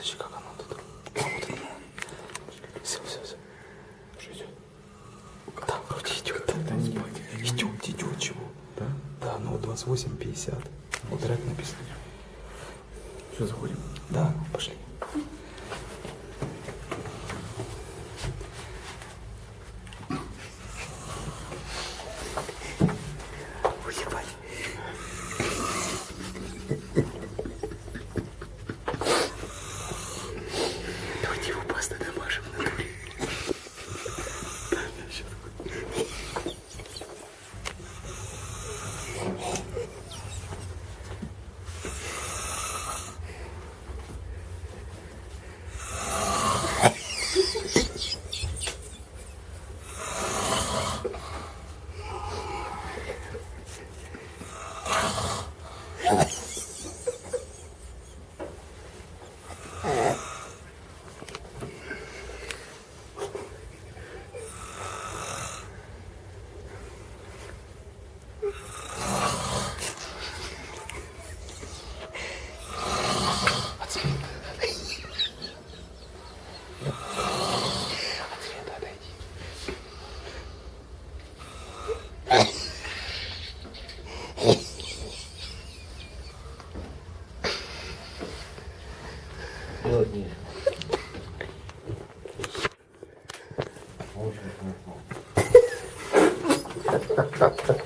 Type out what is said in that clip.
Подожди, как оно тут? А, вот оно. Все. Уже идет? Да, вроде идет. Да, не идет, чего? Да? Да, ну 28:50. Вот трек написан. Что, заходим? Да, пошли. Уебать. Давайте его пастой намажем на натуре. Делать нечего. Очень хорошо.